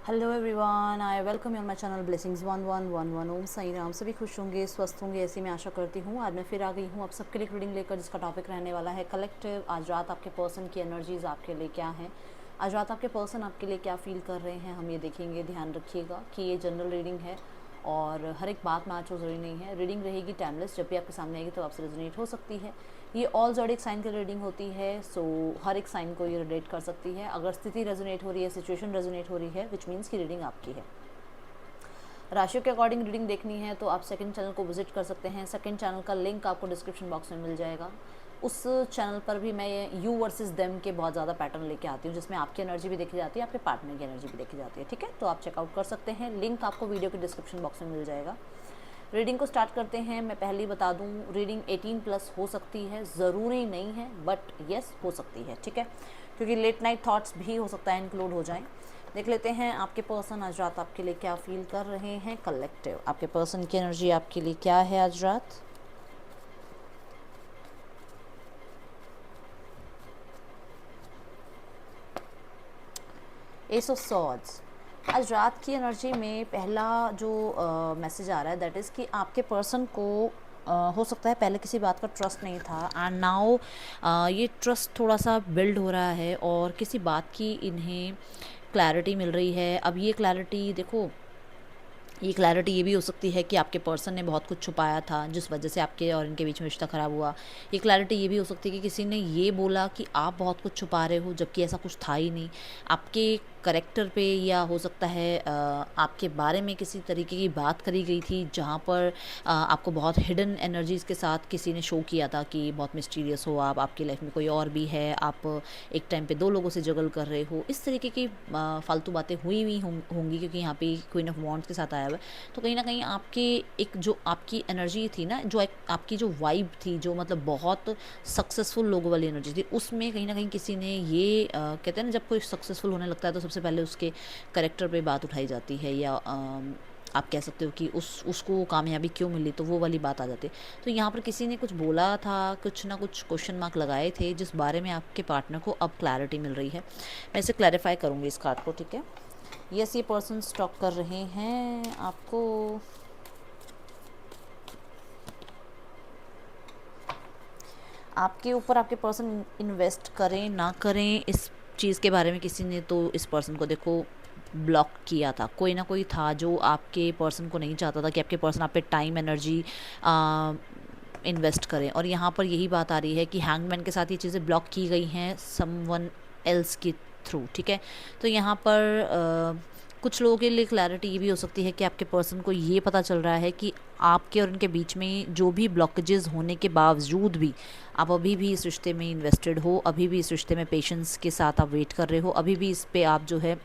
Hello everyone, I welcome you on my channel blessings 1111। ओम साई राम। सभी खुश होंगे, स्वस्थ होंगे, ऐसी मैं आशा करती हूँ। आज मैं फिर आ गई हूँ आप सबके लिए रीडिंग लेकर, जिसका टॉपिक रहने वाला है कलेक्टिव। आज रात आपके पर्सन की एनर्जीज आपके लिए क्या हैं, आज रात आपके पर्सन आपके लिए क्या फील कर रहे हैं, हम ये देखेंगे। ध्यान रखिएगा कि ये जनरल रीडिंग है और हर एक बात मैच हो ज़रूरी नहीं है। रीडिंग रहेगी टाइमलेस, जब भी आपके सामने आएगी तो आपसे रेजोनेट हो सकती है। ये ऑल ज़ोडिक साइन की रीडिंग होती है, सो हर एक साइन को ये रिलेट कर सकती है। अगर स्थिति रेजोनेट हो रही है, सिचुएशन रेजोनेट हो रही है, विच मीन्स की रीडिंग आपकी है। राशियों के अकॉर्डिंग रीडिंग देखनी है तो आप सेकंड चैनल को विजिट कर सकते हैं। सेकंड चैनल का लिंक आपको डिस्क्रिप्शन बॉक्स में मिल जाएगा। उस चैनल पर भी मैं यू वर्सेस देम के बहुत ज़्यादा पैटर्न लेके आती हूँ, जिसमें आपकी एनर्जी भी देखी जाती है, आपके पार्टनर की एनर्जी भी देखी जाती है। ठीक है, तो आप चेकआउट कर सकते हैं, लिंक आपको वीडियो के डिस्क्रिप्शन बॉक्स में मिल जाएगा। रीडिंग को स्टार्ट करते हैं। मैं पहले ही बता दूं, रीडिंग 18+ हो सकती है, ज़रूरी नहीं है, बट येस हो सकती है। ठीक है, क्योंकि लेट नाइट थॉट्स भी हो सकता है इंक्लूड हो जाएं। देख लेते हैं आपके पर्सन आज रात आपके लिए क्या फील कर रहे हैं। कलेक्टिव, आपके पर्सन की एनर्जी आपके लिए क्या है आज रात। S of swords. आज रात की एनर्जी में पहला जो मैसेज आ रहा है, दैट इज़ कि आपके पर्सन को हो सकता है पहले किसी बात का ट्रस्ट नहीं था, एंड नाउ ये ट्रस्ट थोड़ा सा बिल्ड हो रहा है और किसी बात की इन्हें क्लैरिटी मिल रही है। अब ये क्लैरिटी देखो, ये क्लैरिटी ये भी हो सकती है कि आपके पर्सन ने बहुत कुछ छुपाया था, जिस वजह से आपके और इनके बीच में रिश्ता ख़राब हुआ। ये क्लैरिटी ये भी हो सकती है कि किसी ने ये बोला कि आप बहुत कुछ छुपा रहे हो, जबकि ऐसा कुछ था ही नहीं। आपके करेक्टर पे, या हो सकता है आपके बारे में किसी तरीके की बात करी गई थी, जहाँ पर आपको बहुत हिडन एनर्जीज़ के साथ किसी ने शो किया था कि बहुत मिस्टीरियस हो आप, आपकी लाइफ में कोई और भी है, आप एक टाइम पे 2 लोगों से जगल कर रहे हो। इस तरीके की फालतू बातें हुई होंगी, क्योंकि यहाँ पे क्वीन ऑफ वॉन्ड्स के साथ आया हुआ है। तो कहीं ना कहीं आपके एक जो आपकी एनर्जी थी ना, जो एक आपकी जो वाइब थी, जो मतलब बहुत सक्सेसफुल लोगों वाली एनर्जी थी, उसमें कहीं ना कहीं किसी ने ये कहते हैं ना, जब कोई सक्सेसफुल होने लगता है तो सबसे पहले उसके करेक्टर पे बात उठाई जाती है, या आप कह सकते हो कि उसको कामयाबी क्यों मिली, तो वो वाली बात आ जाती है। तो यहाँ पर किसी ने कुछ बोला था, कुछ ना कुछ क्वेश्चन मार्क लगाए थे, जिस बारे में आपके पार्टनर को अब क्लैरिटी मिल रही है। मैं इसे क्लैरिफाई करूँगी इस कार्ड को। ठीक है, यस, ये पर्सन स्टॉक कर रहे हैं आपको। आपके ऊपर आपके पर्सन इन्वेस्ट करें ना करें, इस चीज़ के बारे में किसी ने तो इस पर्सन को देखो ब्लॉक किया था। कोई ना कोई था जो आपके पर्सन को नहीं चाहता था कि आपके पर्सन आप पे टाइम एनर्जी इन्वेस्ट करें। और यहाँ पर यही बात आ रही है कि हैंगमैन के साथ ये चीज़ें ब्लॉक की गई हैं समवन एल्स की थ्रू। ठीक है, तो यहाँ पर कुछ लोगों के लिए क्लैरिटी ये भी हो सकती है कि आपके पर्सन को ये पता चल रहा है कि आपके और उनके बीच में जो भी ब्लॉकेजेस होने के बावजूद भी आप अभी भी इस रिश्ते में इन्वेस्टेड हो, अभी भी इस रिश्ते में पेशेंस के साथ आप वेट कर रहे हो, अभी भी इस पे आप जो है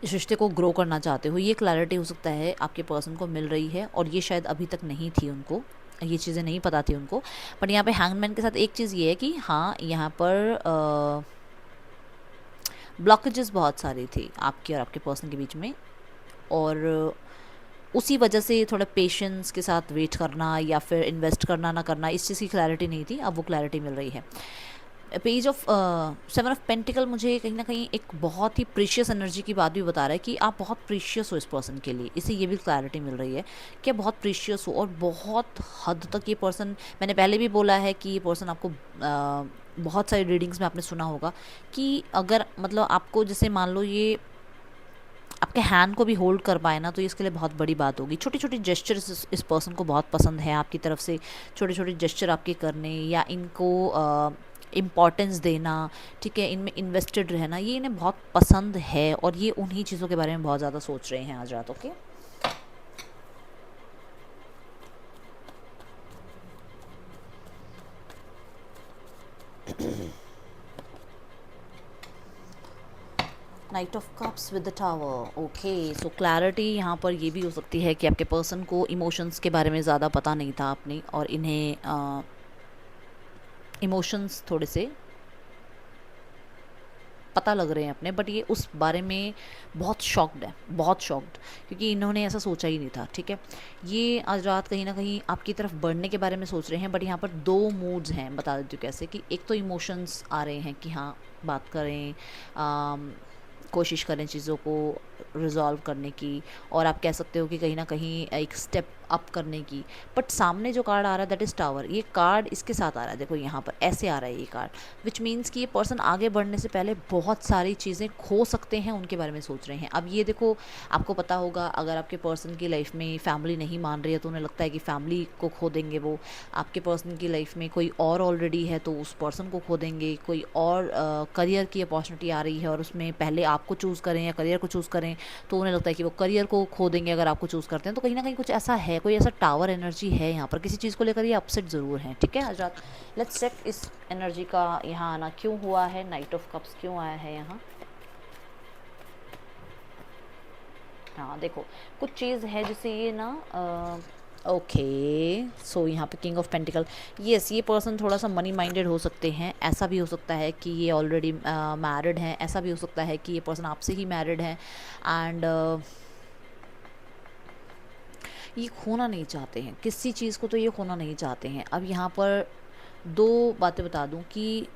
इस रिश्ते को ग्रो करना चाहते हो। ये क्लैरिटी हो सकता है आपके पर्सन को मिल रही है, और ये शायद अभी तक नहीं थी उनको, ये चीज़ें नहीं पता थी उनको। बट यहाँ पे हैंगमैन के साथ एक चीज़ ये है कि हाँ, यहाँ पर ब्लॉकेजेस बहुत सारी थी आपके और आपके पर्सन के बीच में, और उसी वजह से थोड़ा पेशेंस के साथ वेट करना या फिर इन्वेस्ट करना ना करना, इस चीज़ की क्लैरिटी नहीं थी, अब वो क्लैरिटी मिल रही है। पेज ऑफ 7 ऑफ पेंटिकल मुझे कहीं ना कहीं एक बहुत ही प्रीशियस एनर्जी की बात भी बता रहा है कि आप बहुत प्रीशियस हो इस पर्सन के लिए। इसे ये भी क्लैरिटी मिल रही है कि आप बहुत प्रीशियस हो, और बहुत हद तक ये पर्सन, मैंने पहले भी बोला है कि ये पर्सन आपको बहुत सारी रीडिंग्स में आपने सुना होगा कि अगर मतलब आपको जैसे मान लो ये आपके हैंड को भी होल्ड कर पाए ना, तो ये इसके लिए बहुत बड़ी बात होगी। छोटी छोटी जेस्चर्स इस पर्सन को बहुत पसंद है आपकी तरफ से, छोटे छोटे जेस्चर आपके करने, या इनको इम्पॉर्टेंस देना, ठीक है, इनमें इन्वेस्टेड रहना, ये इन्हें बहुत पसंद है, और ये उन्हीं चीज़ों के बारे में बहुत ज़्यादा सोच रहे हैं आज रात। Okay, night of cups with the tower. Okay, so clarity यहाँ पर ये भी हो सकती है कि आपके पर्सन को इमोशंस के बारे में ज़्यादा पता नहीं था आपने, और इन्हें इमोशंस थोड़े से पता लग रहे हैं अपने, बट ये उस बारे में बहुत शॉक्ड है, बहुत शॉक्ड, क्योंकि इन्होंने ऐसा सोचा ही नहीं था। ठीक है, ये आज रात कहीं ना कहीं आपकी तरफ बढ़ने के बारे में सोच रहे हैं, बट यहाँ पर 2 मूड्स हैं, बता देती हूँ कैसे। कि एक तो इमोशंस आ रहे हैं कि हाँ बात करें, कोशिश करें चीज़ों को रिजॉल्व करने की, और आप कह सकते हो कि कहीं ना कहीं एक स्टेप अप करने की। बट सामने जो कार्ड आ रहा है दैट इज़ टावर। ये कार्ड इसके साथ आ रहा है, देखो यहाँ पर ऐसे आ रहा है ये कार्ड, विच मीन्स कि ये पर्सन आगे बढ़ने से पहले बहुत सारी चीज़ें खो सकते हैं, उनके बारे में सोच रहे हैं। अब ये देखो, आपको पता होगा अगर आपके पर्सन की लाइफ में फैमिली नहीं मान रही है तो उन्हें लगता है कि फैमिली को खो देंगे वो। आपके पर्सन की लाइफ में कोई और ऑलरेडी है तो उस पर्सन को खो देंगे। कोई और करियर की अपॉर्चुनिटी आ रही है और उसमें पहले आपको चूज़ करें या करियर को चूज़ करें, तो उन्हें लगता है कि वो करियर को खो देंगे अगर आपको चूज़ करते हैं। तो कहीं ना कहीं कुछ ऐसा है, कोई ऐसा टावर एनर्जी है यहाँ पर, किसी चीज़ को लेकर ये अपसेट ज़रूर है। ठीक है हजरात, लेट्स चेक इस एनर्जी का यहाँ आना क्यों हुआ है, नाइट ऑफ कप्स क्यों आया है यहाँ। हाँ देखो, कुछ चीज़ है जिसे ये ना ओके सो यहाँ पे किंग ऑफ पेंटिकल। यस, ये पर्सन थोड़ा सा मनी माइंडेड हो सकते हैं। ऐसा भी हो सकता है कि ये ऑलरेडी मैरिड हैं, ऐसा भी हो सकता है कि ये पर्सन आपसे ही मैरिड है। एंड ये खोना नहीं चाहते हैं किसी चीज़ को, तो ये खोना नहीं चाहते हैं। अब यहाँ पर दो बातें बता दूं कि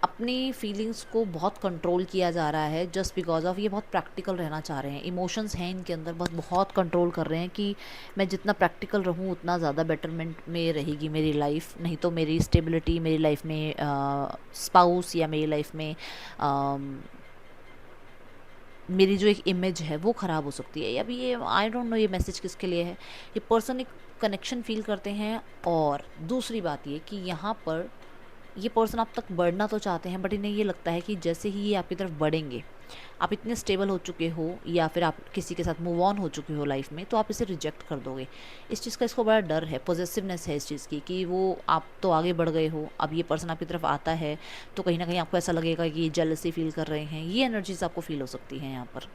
अपनी फीलिंग्स को बहुत कंट्रोल किया जा रहा है जस्ट बिकॉज ऑफ ये बहुत प्रैक्टिकल रहना चाह रहे हैं। इमोशंस हैं इनके अंदर, बस बहुत कंट्रोल कर रहे हैं कि मैं जितना प्रैक्टिकल रहूँ उतना ज़्यादा बेटरमेंट में रहेगी मेरी लाइफ, नहीं तो मेरी स्टेबिलिटी, मेरी लाइफ में स्पाउस या मेरी लाइफ में मेरी जो एक इमेज है वो ख़राब हो सकती है। अभी ये आई डोंट नो ये मैसेज किसके लिए है। ये पर्सन एक कनेक्शन फील करते हैं। और दूसरी बात ये कि यहाँ पर ये पर्सन आप तक बढ़ना तो चाहते हैं, बट इन्हें ये लगता है कि जैसे ही ये आपकी तरफ बढ़ेंगे, आप इतने स्टेबल हो चुके हो या फिर आप किसी के साथ मूव ऑन हो चुके हो लाइफ में, तो आप इसे रिजेक्ट कर दोगे। इस चीज़ का इसको बड़ा डर है, पॉजिटिवनेस है इस चीज़ की कि वो आप तो आगे बढ़ गए हो, अब ये पर्सन आपकी तरफ आता है तो कहीं ना कहीं आपको ऐसा लगेगा कि जेलसी फील कर रहे हैं। ये एनर्जीज आपको फील हो सकती हैं यहाँ पर।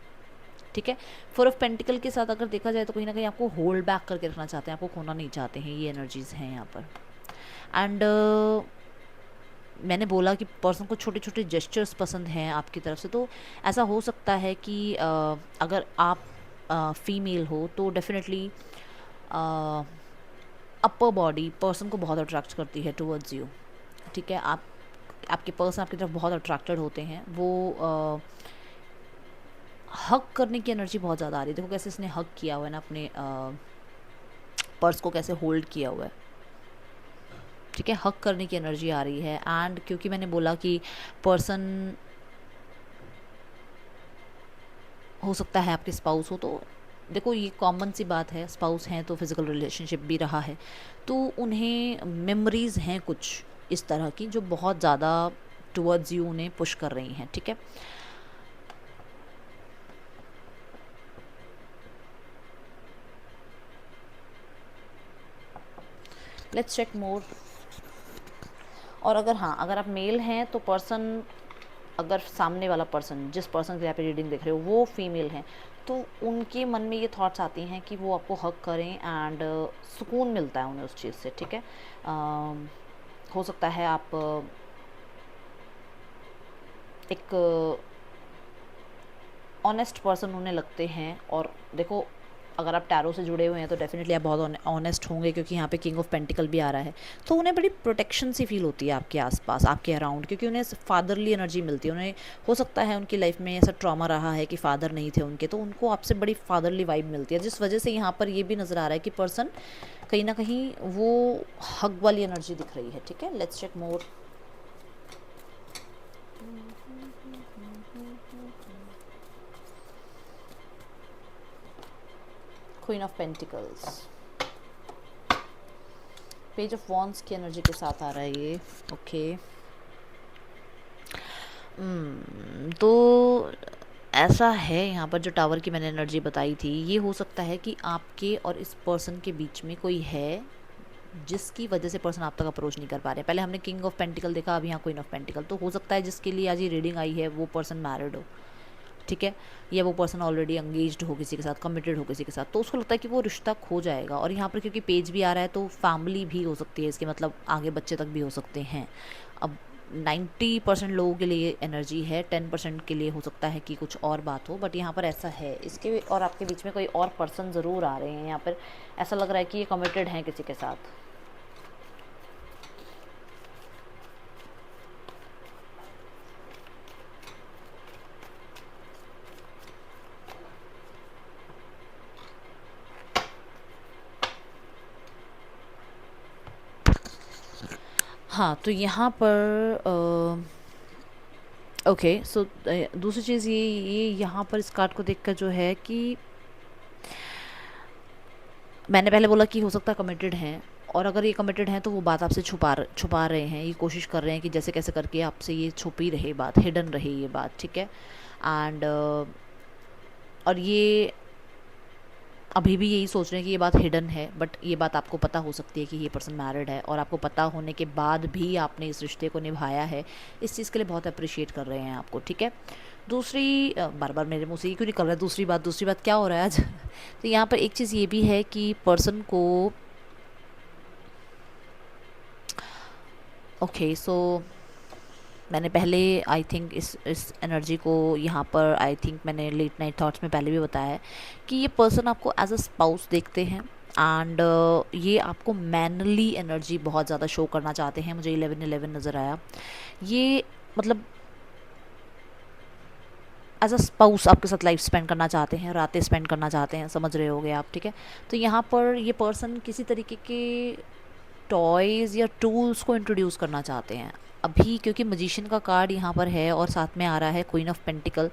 ठीक है, 4 ऑफ पेंटिकल के साथ अगर देखा जाए तो कहीं ना कहीं आपको होल्ड बैक करके रखना चाहते हैं, आपको खोना नहीं चाहते हैं। ये एनर्जीज़ हैं यहाँ पर। एंड मैंने बोला कि पर्सन को छोटे छोटे जेस्चर्स पसंद हैं आपकी तरफ से। तो ऐसा हो सकता है कि अगर आप फीमेल हो तो डेफिनेटली अपर बॉडी पर्सन को बहुत अट्रैक्ट करती है टुवर्ड्स यू। ठीक है, आपके पर्सन आपकी तरफ बहुत अट्रैक्टेड होते हैं। वो हक करने की एनर्जी बहुत ज़्यादा आ रही है। देखो कैसे इसने हक किया हुआ है ना अपने पर्स को, कैसे होल्ड किया हुआ है। ठीक है, हक करने की एनर्जी आ रही है। एंड क्योंकि मैंने बोला कि पर्सन हो सकता है आपके स्पाउस हो, तो देखो ये कॉमन सी बात है, स्पाउस हैं तो फिज़िकल रिलेशनशिप भी रहा है, तो उन्हें मेमोरीज़ हैं कुछ इस तरह की जो बहुत ज़्यादा टुवर्ड्स यू उन्हें पुश कर रही हैं। ठीक है, लेट्स चेक मोर। और अगर हाँ, अगर आप मेल हैं तो पर्सन, अगर सामने वाला पर्सन जिस पर्सन के यहाँ पे रीडिंग देख रहे हो वो फीमेल हैं, तो उनके मन में ये थॉट्स आती हैं कि वो आपको हक करें एंड सुकून मिलता है उन्हें उस चीज़ से। ठीक है, हो सकता है आप एक ऑनेस्ट पर्सन उन्हें लगते हैं। और देखो अगर आप टैरो से जुड़े हुए हैं तो डेफिनेटली आप बहुत ऑनेस्ट होंगे, क्योंकि यहाँ पे किंग ऑफ पेंटिकल भी आ रहा है। तो उन्हें बड़ी प्रोटेक्शन सी फील होती है आपके आसपास, आपके अराउंड, क्योंकि उन्हें फादरली एनर्जी मिलती है। उन्हें हो सकता है उनकी लाइफ में ऐसा ट्रॉमा रहा है कि फादर नहीं थे उनके, तो उनको आपसे बड़ी फादरली वाइब मिलती है, जिस वजह से यहाँ पर ये भी नज़र आ रहा है कि पर्सन कहीं ना कहीं वो हग वाली एनर्जी दिख रही है। ठीक है, let's check more. Queen of pentacles, page of wands की एनर्जी के साथ आ रहा है ये। ओके, तो ऐसा है यहाँ पर जो टावर की मैंने एनर्जी बताई थी, ये हो सकता है कि आपके और इस पर्सन के बीच में कोई है जिसकी वजह से पर्सन आप तक अप्रोच नहीं कर पा रहे। पहले हमने किंग ऑफ पेंटिकल देखा, अभी यहाँ क्वीन ऑफ पेंटिकल। तो हो सकता है जिसके लिए आज ये रीडिंग आई है वो पर्सन मैरिड हो। ठीक है, या वो पर्सन ऑलरेडी एंगेज्ड हो किसी के साथ, कमिटेड हो किसी के साथ, तो उसको लगता है कि वो रिश्ता खो जाएगा। और यहाँ पर क्योंकि पेज भी आ रहा है तो फैमिली भी हो सकती है इसके, मतलब आगे बच्चे तक भी हो सकते हैं। अब 90% लोगों के लिए एनर्जी है, 10% के लिए हो सकता है कि कुछ और बात हो, बट यहाँ पर ऐसा है। इसके और आपके बीच में कोई और पर्सन ज़रूर आ रहे हैं यहाँ पर। ऐसा लग रहा है कि ये कमिटेड हैं किसी के साथ। हाँ, तो यहाँ पर ओके सो दूसरी चीज़ ये यहाँ पर इस कार्ड को देखकर जो है कि मैंने पहले बोला कि हो सकता है कमिटेड हैं, और अगर ये कमिटेड हैं तो वो बात आपसे छुपा रहे हैं, ये कोशिश कर रहे हैं कि जैसे कैसे करके आपसे ये छुपी रहे बात, हिडन रहे ये बात, ठीक है। एंड और ये अभी भी यही सोच रहे हैं कि ये बात हिडन है, बट ये बात आपको पता हो सकती है कि ये पर्सन मैरिड है, और आपको पता होने के बाद भी आपने इस रिश्ते को निभाया है, इस चीज़ के लिए बहुत अप्रिशिएट कर रहे हैं आपको, ठीक है। दूसरी बार बार मेरे मुँह से ये क्यों निकल रहा है दूसरी बात क्या हो रहा है आज तो यहाँ पर एक चीज़ ये भी है कि पर्सन को ओके सो मैंने पहले आई थिंक इस एनर्जी को यहाँ पर आई थिंक मैंने लेट नाइट थॉट्स में पहले भी बताया है कि ये पर्सन आपको एज अ स्पाउस देखते हैं, एंड ये आपको मैनली एनर्जी बहुत ज़्यादा शो करना चाहते हैं। मुझे 11-11 नज़र आया, ये मतलब एज अ स्पाउस आपके साथ लाइफ स्पेंड करना चाहते हैं, रातें स्पेंड करना चाहते हैं, समझ रहे होगे आप, ठीक है। तो यहाँ पर ये पर्सन किसी तरीके के टॉयज़ या टूल्स को इंट्रोड्यूस करना चाहते हैं अभी, क्योंकि मजिशियन का कार्ड यहाँ पर है और साथ में आ रहा है क्वीन ऑफ पेंटिकल।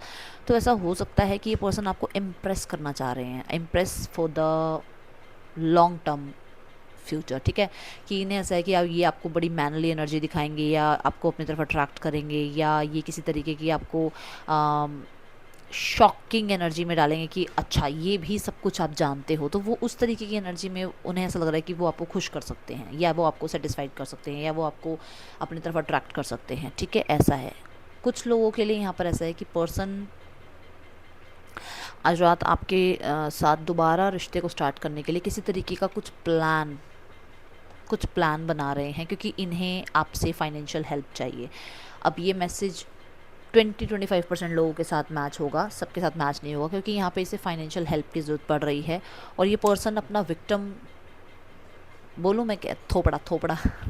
तो ऐसा हो सकता है कि ये पर्सन आपको इम्प्रेस करना चाह रहे हैं, impress for the long term future, ठीक है। कि इन्हें ऐसा है कि ये आपको बड़ी मैनली एनर्जी दिखाएंगे, या आपको अपनी तरफ अट्रैक्ट करेंगे, या ये किसी तरीके की आपको शॉकिंग एनर्जी में डालेंगे कि अच्छा ये भी सब कुछ आप जानते हो। तो वो उस तरीके की एनर्जी में उन्हें ऐसा लग रहा है कि वो आपको खुश कर सकते हैं, या वो आपको सेटिस्फाइड कर सकते हैं, या वो आपको अपनी तरफ अट्रैक्ट कर सकते हैं, ठीक है। ऐसा है कुछ लोगों के लिए यहाँ पर ऐसा है कि पर्सन आज रात आपके साथ दोबारा रिश्ते को स्टार्ट करने के लिए किसी तरीके का कुछ प्लान बना रहे हैं, क्योंकि इन्हें आपसे फाइनेंशियल हेल्प चाहिए। अब ये मैसेज 20-25% लोगों के साथ मैच होगा, सबके साथ मैच नहीं होगा, क्योंकि यहाँ पे इसे फाइनेंशियल हेल्प की ज़रूरत पड़ रही है। और ये पर्सन अपना विक्टिम बोलूँ मैं क्या, थोपड़ा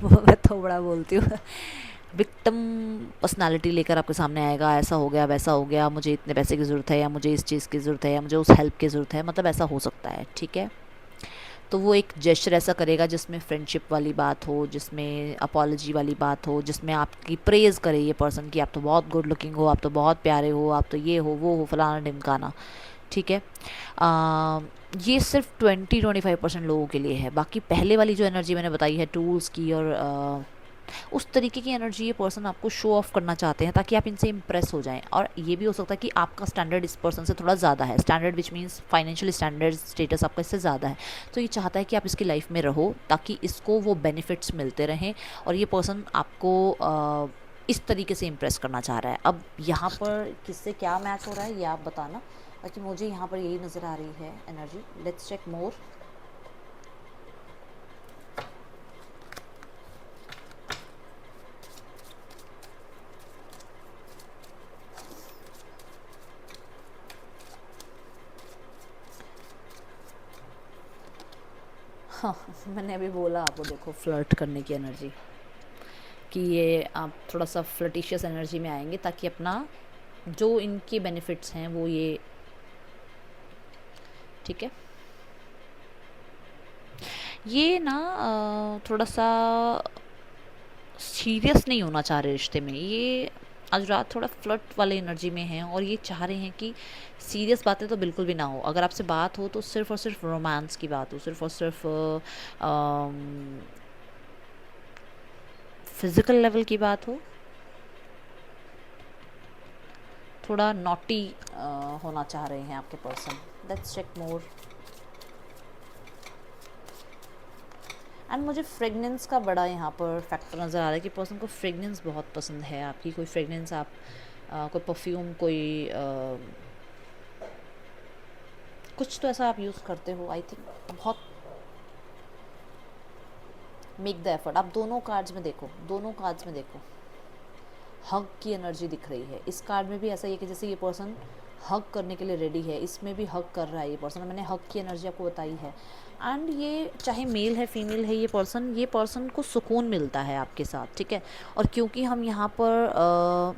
मैं थोपड़ा बोलती हूँ विक्टिम पर्सनालिटी लेकर आपके सामने आएगा, ऐसा हो गया वैसा हो गया, मुझे इतने पैसे की ज़रूरत है, या मुझे इस चीज़ की ज़रूरत है, या मुझे उस हेल्प की ज़रूरत है, मतलब ऐसा हो सकता है, ठीक है। तो वो एक जेस्चर ऐसा करेगा जिसमें फ्रेंडशिप वाली बात हो, जिसमें अपॉलॉजी वाली बात हो, जिसमें आपकी प्रेज़ करे ये पर्सन कि आप तो बहुत गुड लुकिंग हो, आप तो बहुत प्यारे हो, आप तो ये हो वो हो फलाना ढिमकाना, ठीक है। ये सिर्फ 20-25% लोगों के लिए है। बाकी पहले वाली जो एनर्जी मैंने बताई है टूल्स की और उस तरीके की एनर्जी ये पर्सन आपको शो ऑफ करना चाहते हैं ताकि आप इनसे इम्प्रेस हो जाएं। और ये भी हो सकता है कि आपका स्टैंडर्ड इस पर्सन से थोड़ा ज़्यादा है, standard which means financial standard status आपका इससे ज़्यादा है, तो ये चाहता है कि आप इसकी लाइफ में रहो ताकि इसको वो बेनिफिट्स मिलते रहें। और ये पर्सन आपको इस तरीके से इम्प्रेस करना चाह रहा है। अब यहाँ पर किससे क्या मैच हो रहा है ये आप बताना, बाकी मुझे यहाँ पर यही नज़र आ रही है एनर्जी। लेट्स चेक मोर। हाँ, मैंने अभी बोला आपको, देखो फ्लर्ट करने की एनर्जी, कि ये आप थोड़ा सा फ्लर्टिशियस एनर्जी में आएंगे ताकि अपना जो इनके बेनिफिट्स हैं वो ये, ठीक है। ये ना थोड़ा सा सीरियस नहीं होना चाह रहे रिश्ते में, ये आज रात थोड़ा फ्लर्ट वाले एनर्जी में हैं और ये चाह रहे हैं कि सीरियस बातें तो बिल्कुल भी ना हो। अगर आपसे बात हो तो सिर्फ़ और सिर्फ रोमांस की बात हो, सिर्फ़ और सिर्फ फिज़िकल लेवल की बात हो, थोड़ा नॉटी होना चाह रहे हैं आपके person. Let's check more. And मुझे फ्रेगनेंस का बड़ा यहाँ पर फैक्टर नज़र आ रहा है कि पर्सन को फ्रेगनेंस बहुत पसंद है आपकी, कोई फ्रेगनेंस आप कोई परफ्यूम, कोई कुछ तो ऐसा आप यूज़ करते हो, आई थिंक बहुत। Make the effort. आप दोनों कार्ड्स में देखो, दोनों कार्ड्स में देखो हग की एनर्जी दिख रही है। इस कार्ड में भी ऐसा ही है कि जैसे ये पर्सन हग करने के लिए रेडी है, इसमें भी हग कर रहा है ये पर्सन। मैंने हग की एनर्जी आपको बताई है। एंड ये चाहे मेल है फीमेल है, ये पर्सन को सुकून मिलता है आपके साथ, ठीक है। और क्योंकि हम यहाँ पर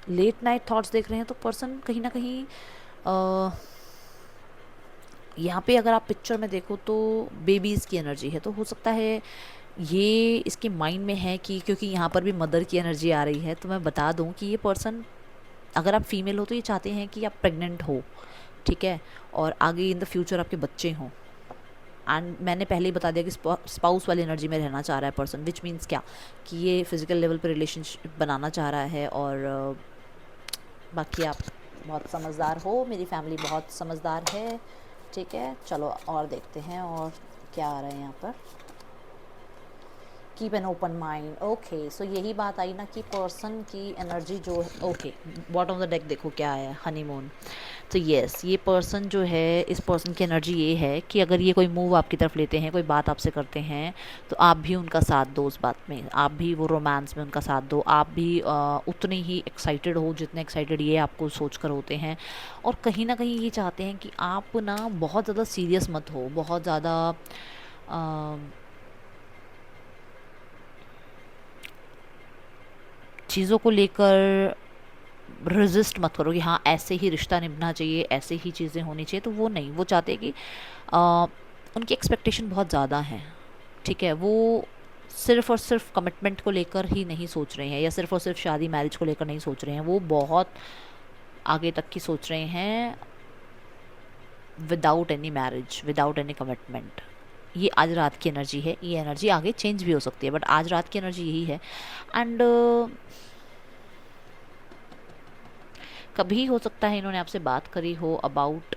लेट नाइट थॉट्स देख रहे हैं, तो पर्सन कहीं ना कहीं यहाँ पे अगर आप पिक्चर में देखो तो बेबीज़ की एनर्जी है, तो हो सकता है ये इसके माइंड में है कि, क्योंकि यहाँ पर भी मदर की एनर्जी आ रही है, तो मैं बता दूँ कि ये पर्सन, अगर आप फीमेल हो तो ये चाहते हैं कि आप प्रेग्नेंट हो, ठीक है, और आगे इन द फ्यूचर आपके बच्चे हों। एंड मैंने पहले ही बता दिया कि स्पाउस वाली एनर्जी में रहना चाह रहा है पर्सन, विच मीन्स क्या, कि ये फिजिकल लेवल पे रिलेशनशिप बनाना चाह रहा है। और बाकी आप बहुत समझदार हो, मेरी फैमिली बहुत समझदार है, ठीक है। चलो और देखते हैं और क्या आ रहा है यहाँ पर। Keep an open mind, okay. So यही बात आई ना कि पर्सन की एनर्जी जो है, okay, bottom of the deck देखो क्या है, हनीमून। तो येस, ये पर्सन जो है, इस पर्सन की एनर्जी ये है कि अगर ये कोई मूव आपकी तरफ लेते हैं, कोई बात आपसे करते हैं, तो आप भी उनका साथ दो उस बात में, आप भी वो रोमांस में उनका साथ दो, आप भी उतने ही एक्साइटेड हो जितने एक्साइटेड ये आपको सोच कर होते हैं। और कहीं ना कहीं ये चाहते हैं कि आप ना बहुत ज़्यादा सीरियस मत हो, बहुत ज़्यादा चीज़ों को लेकर रेजिस्ट मत करो कि हाँ ऐसे ही रिश्ता निभना चाहिए, ऐसे ही चीज़ें होनी चाहिए, तो वो नहीं, वो चाहते हैं कि उनकी एक्सपेक्टेशन बहुत ज़्यादा है, ठीक है। वो सिर्फ़ और सिर्फ कमिटमेंट को लेकर ही नहीं सोच रहे हैं, या सिर्फ़ और सिर्फ शादी मैरिज को लेकर नहीं सोच रहे हैं, वो बहुत आगे तक की सोच रहे हैं, without any marriage, without any commitment. ये आज रात की एनर्जी है, ये एनर्जी आगे चेंज भी हो सकती है, बट आज रात की एनर्जी यही है। एंड कभी हो सकता है इन्होंने आपसे बात करी हो अबाउट,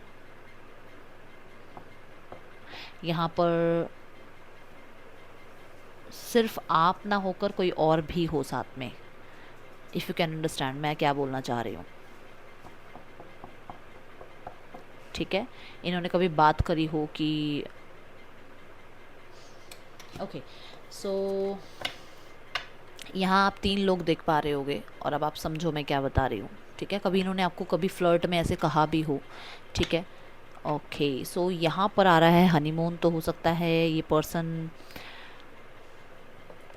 यहाँ पर सिर्फ आप ना होकर कोई और भी हो साथ में, इफ़ यू कैन अंडरस्टैंड मैं क्या बोलना चाह रही हूँ, ठीक है। इन्होंने कभी बात करी हो कि ओके, सो यहाँ आप 3 लोग देख पा रहे होगे, और अब आप समझो मैं क्या बता रही हूँ, ठीक है। कभी इन्होंने आपको कभी फ्लर्ट में ऐसे कहा भी हो, ठीक है। ओके, सो यहाँ पर आ रहा है हनीमून, तो हो सकता है ये पर्सन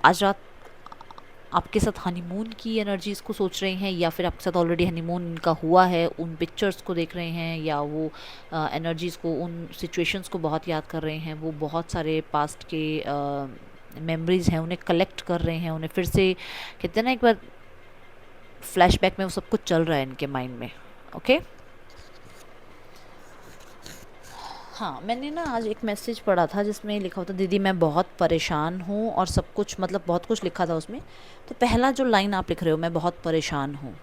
आज रात आपके साथ हनीमून की एनर्जीज़ को सोच रहे हैं, या फिर आपके साथ ऑलरेडी हनीमून इनका हुआ है, उन पिक्चर्स को देख रहे हैं, या वो एनर्जीज़ को, उन सिचुएशंस को बहुत याद कर रहे हैं, वो बहुत सारे पास्ट के मेमोरीज़ हैं उन्हें कलेक्ट कर रहे हैं, उन्हें फिर से कहते हैं ना एक बार फ्लैशबैक में वो सब कुछ चल रहा है इनके माइंड में, ओके। हाँ, मैंने ना आज एक मैसेज पढ़ा था जिसमें लिखा होता, दीदी मैं बहुत परेशान हूँ, और सब कुछ मतलब बहुत कुछ लिखा था उसमें। तो पहला जो लाइन आप लिख रहे हो, मैं बहुत परेशान हूँ,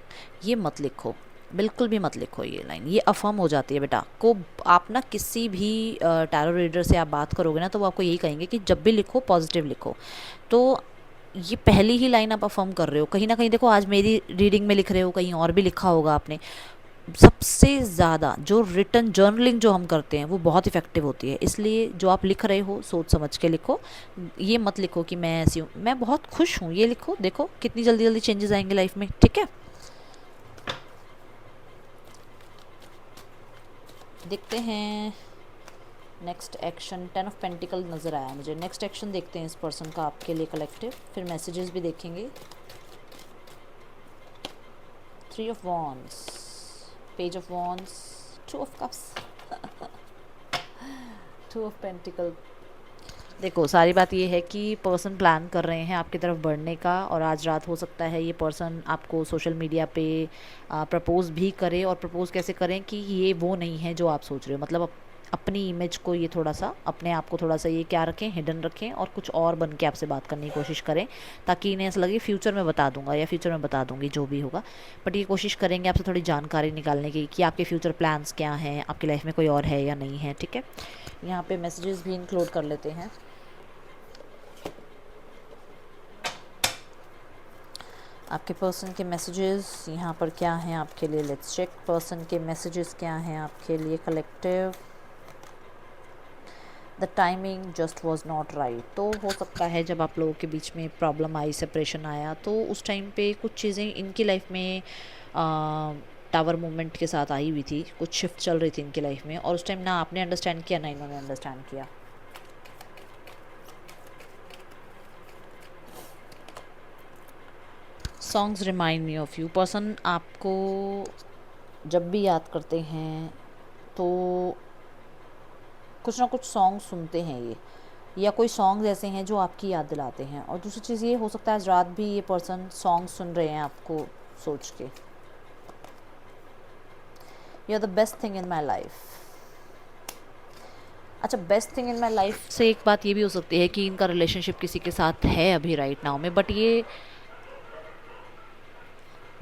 ये मत लिखो, बिल्कुल भी मत लिखो ये लाइन, ये अफर्म हो जाती है बेटा को। आप ना किसी भी टैरो रीडर से आप बात करोगे ना, तो वो आपको यही कहेंगे कि जब भी लिखो पॉजिटिव लिखो। तो ये पहली ही लाइन आप अफर्म कर रहे हो, कहीं ना कहीं देखो आज मेरी रीडिंग में लिख रहे हो, कहीं और भी लिखा होगा आपने। सबसे ज़्यादा जो रिटन जर्नलिंग जो हम करते हैं वो बहुत इफ़ेक्टिव होती है, इसलिए जो आप लिख रहे हो सोच समझ के लिखो। ये मत लिखो कि मैं ऐसी हूँ, मैं बहुत खुश हूँ, ये लिखो, देखो कितनी जल्दी जल्दी चेंजेस आएंगे लाइफ में, ठीक है। देखते हैं नेक्स्ट एक्शन, 10 ऑफ पेंटिकल नज़र आया मुझे। नेक्स्ट एक्शन देखते हैं इस पर्सन का आपके लिए कलेक्टिव, फिर मैसेजेस भी देखेंगे। 3 of wands, page of wands, 2 of cups, 2 of pentacle. देखो सारी बात ये है कि पर्सन प्लान कर रहे हैं आपकी तरफ बढ़ने का, और आज रात हो सकता है ये पर्सन आपको सोशल मीडिया पे प्रपोज़ भी करे। और प्रपोज़ कैसे करें कि ये वो नहीं है जो आप सोच रहे हो, मतलब अपनी इमेज को ये थोड़ा सा, अपने आप को थोड़ा सा ये क्या रखें, हिडन रखें, और कुछ और बन के आपसे बात करने की कोशिश करें, ताकि इन्हें ऐसा लगे फ्यूचर में बता दूंगा या फ्यूचर में बता दूंगी, जो भी होगा। बट ये कोशिश करेंगे आपसे थोड़ी जानकारी निकालने की कि आपके फ्यूचर प्लान्स क्या हैं, आपकी लाइफ में कोई और है या नहीं है, ठीक है। यहाँ पे मैसेजेस भी इंक्लूड कर लेते हैं। आपके पर्सन के मैसेजेस यहाँ पर क्या हैं आपके लिए, लेट्स चेक। पर्सन के मैसेजेस क्या हैं आपके लिए collective. The timing just was not right, तो हो सकता है जब आप लोगों के बीच में प्रॉब्लम आई, सेपरेशन आया, तो उस टाइम पे कुछ चीज़ें इनकी लाइफ में टावर मूवमेंट के साथ आई हुई थी, कुछ शिफ्ट चल रही थी इनकी लाइफ में, और उस टाइम ना आपने अंडरस्टैंड किया ना इन्होंने अंडरस्टैंड किया। Songs remind me of you, person आपको जब भी याद करते हैं तो कुछ ना कुछ सॉन्ग सुनते हैं ये, या कोई सॉन्ग्स ऐसे हैं जो आपकी याद दिलाते हैं। और दूसरी चीज़ ये हो सकता है आज रात भी ये पर्सन सॉन्ग सुन रहे हैं आपको सोच के। You are the best thing in my life. अच्छा, best thing in my life से एक बात ये भी हो सकती है कि इनका रिलेशनशिप किसी के साथ है अभी राइट नाउ में, बट ये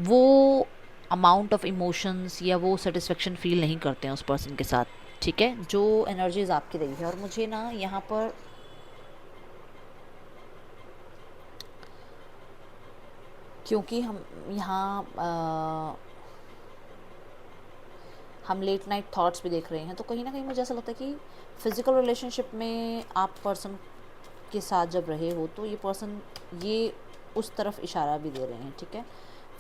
वो अमाउंट ऑफ इमोशंस या वो सेटिस्फेक्शन फील नहीं करते हैं उस पर्सन के साथ, ठीक है, जो एनर्जीज आपकी रही है। और मुझे ना यहाँ पर क्योंकि हम यहाँ हम लेट नाइट थॉट्स भी देख रहे हैं, तो कहीं ना कहीं मुझे ऐसा लगता है कि फ़िज़िकल रिलेशनशिप में आप पर्सन के साथ जब रहे हो तो ये पर्सन ये उस तरफ इशारा भी दे रहे हैं, ठीक है।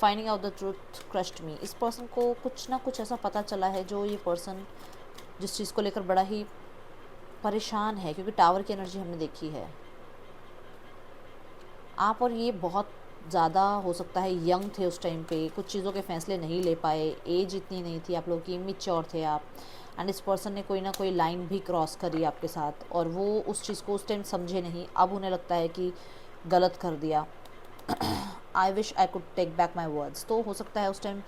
Finding out the truth crushed me. इस पर्सन को कुछ ना कुछ ऐसा पता चला है जो ये पर्सन जिस चीज़ को लेकर बड़ा ही परेशान है, क्योंकि टावर की एनर्जी हमने देखी है। आप और ये बहुत ज़्यादा हो सकता है यंग थे उस टाइम पे, कुछ चीज़ों के फैसले नहीं ले पाए, एज इतनी नहीं थी आप लोगों की, इमेच्योर थे आप। एंड इस पर्सन ने कोई ना कोई लाइन भी क्रॉस करी आपके साथ, और वो उस चीज़ को उस टाइम समझे नहीं, अब उन्हें लगता है कि गलत कर दिया। I wish I could take back my words. तो हो सकता है उस टाइम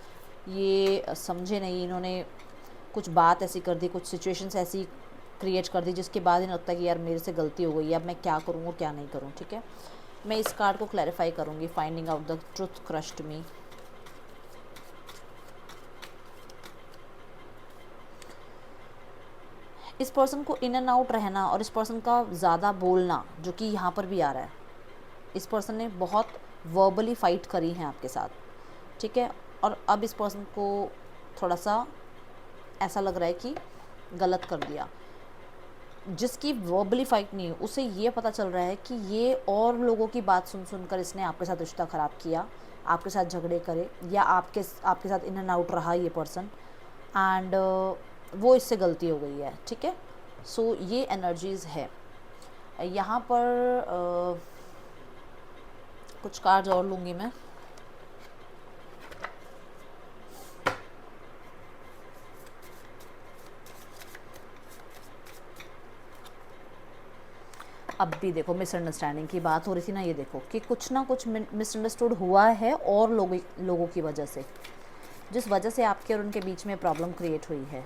ये समझे नहीं, इन्होंने कुछ बात ऐसी कर दी, कुछ सिचुएशंस ऐसी क्रिएट कर दी जिसके बाद इन्हें लगता है कि यार मेरे से गलती हो गई, अब मैं क्या करूँ और क्या नहीं करूँ, ठीक है। मैं इस कार्ड को क्लैरिफाई करूँगी, finding out the truth crushed me. इस पर्सन को इन एंड आउट रहना और इस पर्सन का ज़्यादा बोलना, जो कि यहाँ पर भी आ रहा है, इस पर्सन ने बहुत वर्बली फाइट करी है आपके साथ, ठीक है। और अब इस पर्सन को थोड़ा सा ऐसा लग रहा है कि गलत कर दिया। जिसकी वर्बली फाइट नहीं, उसे ये पता चल रहा है कि ये और लोगों की बात सुन सुनकर इसने आपके साथ रिश्ता ख़राब किया, आपके साथ झगड़े करे, या आपके साथ इन एंड आउट रहा ये पर्सन, एंड वो इससे गलती हो गई है, ठीक है। सो ये एनर्जीज़ है यहाँ पर। कुछ कार्ड्स और लूँगी मैं। अब भी देखो मिसअंडरस्टैंडिंग की बात हो रही थी ना, ये देखो कि कुछ ना कुछ मिसअंडरस्टूड हुआ है और लोगों की वजह से, जिस वजह से आपके और उनके बीच में प्रॉब्लम क्रिएट हुई है।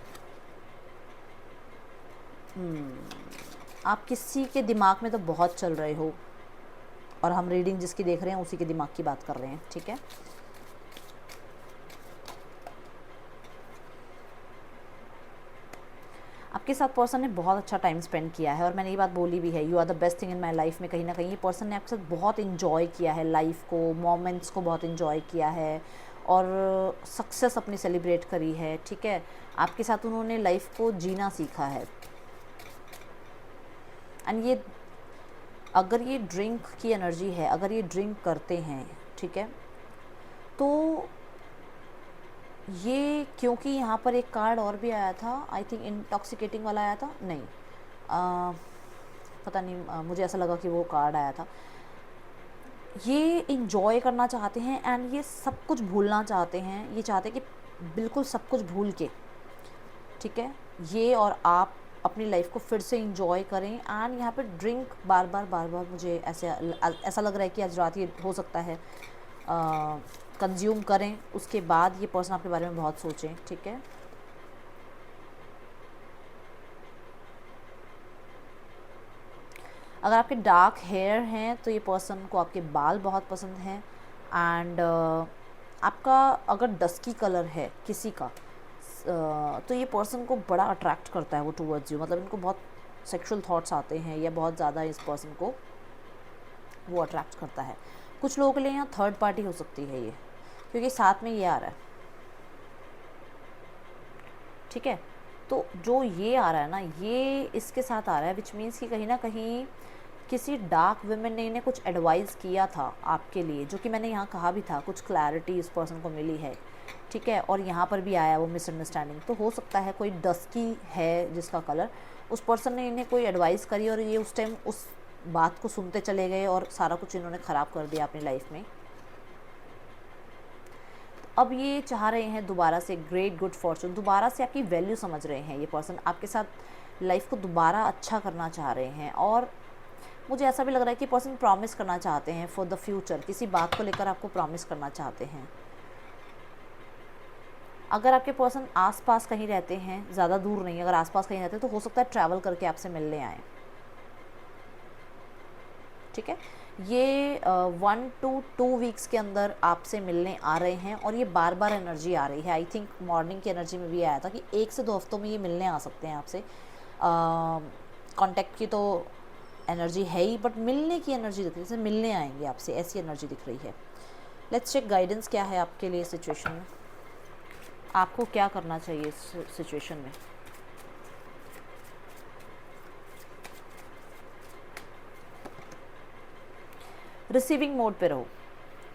आप किसी के दिमाग में तो बहुत चल रहे हो, और हम रीडिंग जिसकी देख रहे हैं उसी के दिमाग की बात कर रहे हैं, ठीक है। आपके साथ पर्सन ने बहुत अच्छा टाइम स्पेंड किया है, और मैंने ये बात बोली भी है, you are the best thing in my life में कहीं ना कहीं ये पर्सन ने आपके साथ बहुत इन्जॉय किया है, लाइफ को, मोमेंट्स को बहुत इन्जॉय किया है, और सक्सेस अपनी सेलिब्रेट करी है, ठीक है। आपके साथ उन्होंने लाइफ को जीना सीखा है। एंड ये अगर ये ड्रिंक की एनर्जी है, अगर ये ड्रिंक करते हैं, ठीक है, तो ये क्योंकि यहाँ पर एक कार्ड और भी आया था, आई थिंक इंटॉक्सिकेटिंग वाला आया था, नहीं पता नहीं, मुझे ऐसा लगा कि वो कार्ड आया था। ये इंजॉय करना चाहते हैं एंड ये सब कुछ भूलना चाहते हैं, ये चाहते हैं कि बिल्कुल सब कुछ भूल के, ठीक है, ये और आप अपनी लाइफ को फिर से इंजॉय करें। एंड यहाँ पे ड्रिंक बार बार मुझे ऐसा लग रहा है कि आज रात ये हो सकता है कंज्यूम करें, उसके बाद ये पर्सन आपके बारे में बहुत सोचें, ठीक है। अगर आपके डार्क हेयर हैं तो ये पर्सन को आपके बाल बहुत पसंद हैं। एंड आपका अगर डस्की कलर है किसी का, तो ये पर्सन को बड़ा अट्रैक्ट करता है वो टूवर्ड्स यू, मतलब इनको बहुत सेक्सुअल थॉट्स आते हैं, या बहुत ज़्यादा इस पर्सन को वो अट्रैक्ट करता है। कुछ लोगों के लिए यहाँ थर्ड पार्टी हो सकती है ये, क्योंकि साथ में ये आ रहा है, ठीक है। तो जो ये आ रहा है ना, ये इसके साथ आ रहा है, विच मीन्स कि कहीं ना कहीं किसी डार्क वुमेन ने इन्हें कुछ एडवाइस किया था आपके लिए, जो कि मैंने यहाँ कहा भी था, कुछ क्लैरिटी इस पर्सन को मिली है, ठीक है। और यहाँ पर भी आया वो मिसअंडरस्टैंडिंग, तो हो सकता है कोई डस्की है जिसका कलर, उस पर्सन ने इन्हें कोई एडवाइस करी और ये उस टाइम उस बात को सुनते चले गए और सारा कुछ इन्होंने ख़राब कर दिया अपनी लाइफ में। अब ये चाह रहे हैं दोबारा से ग्रेट गुड फॉर्चून, दोबारा से आपकी वैल्यू समझ रहे हैं ये पर्सन, आपके साथ लाइफ को दोबारा अच्छा करना चाह रहे हैं। और मुझे ऐसा भी लग रहा है कि पर्सन प्रॉमिस करना चाहते हैं फॉर द फ्यूचर, किसी बात को लेकर आपको प्रॉमिस करना चाहते हैं। अगर आपके पर्सन आसपास कहीं रहते हैं, ज़्यादा दूर नहीं, अगर आसपास कहीं रहते हैं तो हो सकता है ट्रैवल करके आपसे मिलने आए, ठीक है। ये 1 to 2 वीक्स के अंदर आपसे मिलने आ रहे हैं और ये बार बार एनर्जी आ रही है। आई थिंक मॉर्निंग की एनर्जी में भी आया था कि 1 से 2 हफ्तों में ये मिलने आ सकते हैं आपसे। कांटेक्ट की तो एनर्जी है ही, बट मिलने की एनर्जी दिख रही है, जैसे मिलने आएंगे आपसे, ऐसी एनर्जी दिख रही है। लेट्स चेक गाइडेंस क्या है आपके लिए सिचुएशन में, आपको क्या करना चाहिए इस सिचुएशन में। रिसीविंग मोड पे रहो।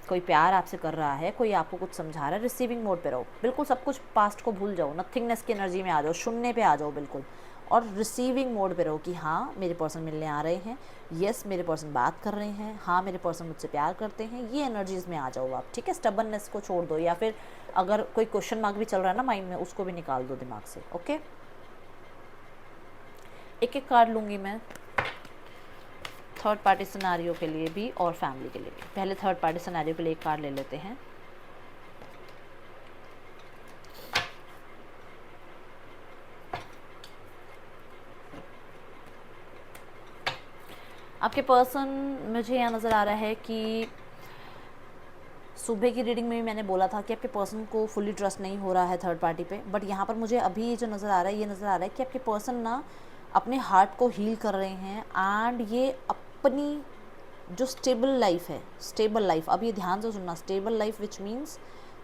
कोई प्यार आपसे कर रहा है, कोई आपको कुछ समझा रहा है, रिसीविंग मोड पे रहो। बिल्कुल सब कुछ पास्ट को भूल जाओ, नथिंगनेस की एनर्जी में आ जाओ, शून्य पे आ जाओ बिल्कुल, और रिसीविंग मोड पे रहो कि हाँ मेरे पर्सन मिलने आ रहे हैं, यस मेरे पर्सन बात कर रहे हैं, हाँ मेरे पर्सन मुझसे प्यार करते हैं, ये एनर्जीज में आ जाओ आप, ठीक है। स्टबननेस को छोड़ दो, या फिर अगर कोई क्वेश्चन मार्क भी चल रहा है ना माइंड में, उसको भी निकाल दो दिमाग से, ओके। एक एक कार्ड लूँगी मैं, थर्ड पार्टी सिनेरियो के लिए भी और फैमिली के लिए भी। पहले थर्ड पार्टी सिनेरियो के लिए एक कार्ड ले लेते हैं। आपके पर्सन, मुझे यहाँ नज़र आ रहा है कि सुबह की रीडिंग में भी मैंने बोला था कि आपके पर्सन को फुली ट्रस्ट नहीं हो रहा है थर्ड पार्टी पे, बट यहाँ पर मुझे अभी जो नज़र आ रहा है, ये नज़र आ रहा है कि आपके पर्सन ना अपने हार्ट को हील कर रहे हैं, एंड ये अपनी जो स्टेबल लाइफ है, स्टेबल लाइफ, अब ये ध्यान से सुनना, स्टेबल लाइफ विच मीन्स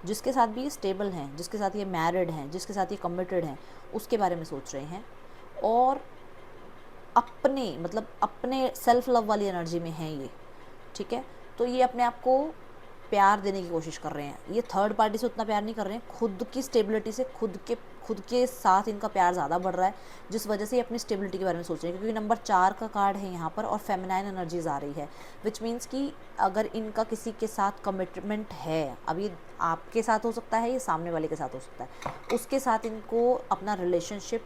जिसके साथ भी ये स्टेबल हैं, जिसके साथ ये मैरिड हैं, जिसके साथ ये कमिटेड हैं, उसके बारे में सोच रहे हैं, और अपने मतलब अपने सेल्फ लव वाली एनर्जी में हैं ये, ठीक है। तो ये अपने आप को प्यार देने की कोशिश कर रहे हैं, ये थर्ड पार्टी से उतना प्यार नहीं कर रहे हैं, खुद की स्टेबिलिटी से, खुद के साथ इनका प्यार ज़्यादा बढ़ रहा है, जिस वजह से ये अपनी स्टेबिलिटी के बारे में सोच रहे हैं। क्योंकि नंबर 4 का कार्ड है यहाँ पर और फेमिनाइन एनर्जीज आ रही है, विच मीन्स कि अगर इनका किसी के साथ कमिटमेंट है, अब ये आपके साथ हो सकता है, ये सामने वाले के साथ हो सकता है, उसके साथ इनको अपना रिलेशनशिप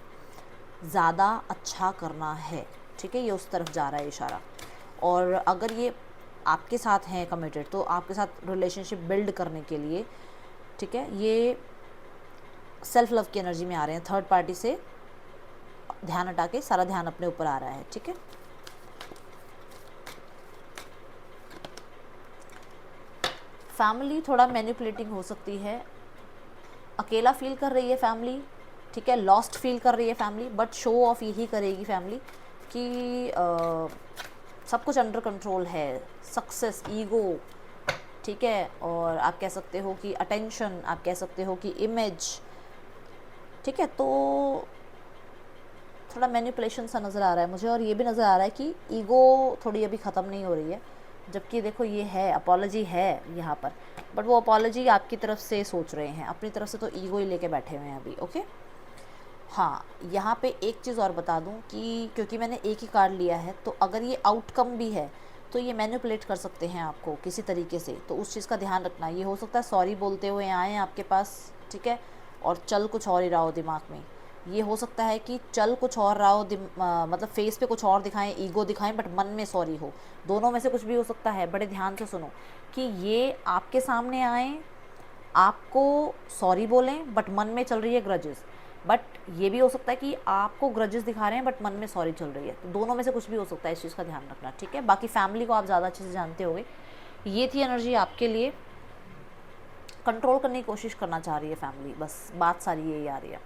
ज़्यादा अच्छा करना है, ठीक है। ये उस तरफ जा रहा है इशारा। और अगर ये आपके साथ हैं कमिटेड, तो आपके साथ रिलेशनशिप बिल्ड करने के लिए, ठीक है, ये सेल्फ लव की एनर्जी में आ रहे हैं, थर्ड पार्टी से ध्यान हटा के सारा ध्यान अपने ऊपर आ रहा है, ठीक है। फैमिली थोड़ा मैनिपुलेटिंग हो सकती है, अकेला फील कर रही है फैमिली, ठीक है, लॉस्ट फील कर रही है फैमिली, बट शो ऑफ यही करेगी फैमिली कि सब कुछ अंडर कंट्रोल है, सक्सेस, ईगो, ठीक है, और आप कह सकते हो कि अटेंशन, आप कह सकते हो कि इमेज, ठीक है। तो थोड़ा मैनिपुलेशन सा नज़र आ रहा है मुझे, और ये भी नज़र आ रहा है कि ईगो थोड़ी अभी ख़त्म नहीं हो रही है, जबकि देखो ये है अपॉलॉजी है यहाँ पर, बट वो अपॉलॉजी आपकी तरफ से सोच रहे हैं, अपनी तरफ से तो ईगो ही लेके बैठे हुए हैं अभी, ओके। हाँ, यहाँ पे एक चीज़ और बता दूँ कि क्योंकि मैंने एक ही कार्ड लिया है, तो अगर ये आउटकम भी है तो ये मैनिपुलेट कर सकते हैं आपको किसी तरीके से, तो उस चीज़ का ध्यान रखना। ये हो सकता है सॉरी बोलते हुए आए आपके पास, ठीक है, और चल कुछ और ही रहा हो दिमाग में। ये हो सकता है कि चल कुछ और रहा हो, मतलब फेस पे कुछ और दिखाएं, ईगो दिखाएं, बट मन में सॉरी हो, दोनों में से कुछ भी हो सकता है। बड़े ध्यान से सुनो कि ये आपके सामने आए, आपको सॉरी बोलें, बट मन में चल रही है ग्रजेस, बट ये भी हो सकता है कि आपको ग्रजेस दिखा रहे हैं बट मन में सॉरी चल रही है, तो दोनों में से कुछ भी हो सकता है, इस चीज़ का ध्यान रखना, ठीक है। बाकी फैमिली को आप ज़्यादा अच्छे से जानते होंगे। ये थी एनर्जी आपके लिए, कंट्रोल करने की कोशिश करना चाह रही है फैमिली, बस बात सारी यही आ रही है।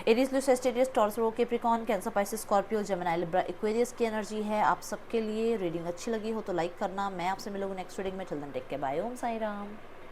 Aries, Leo, Sagittarius, Taurus, Capricorn, Cancer, Pisces, Scorpio, Gemini, Libra, Aquarius की एनर्जी है आप सबके लिए। रीडिंग अच्छी लगी हो तो लाइक करना। मैं आपसे मिलूंगी नेक्स्ट रीडिंग में। Till then take care, bye, Om Sai Ram.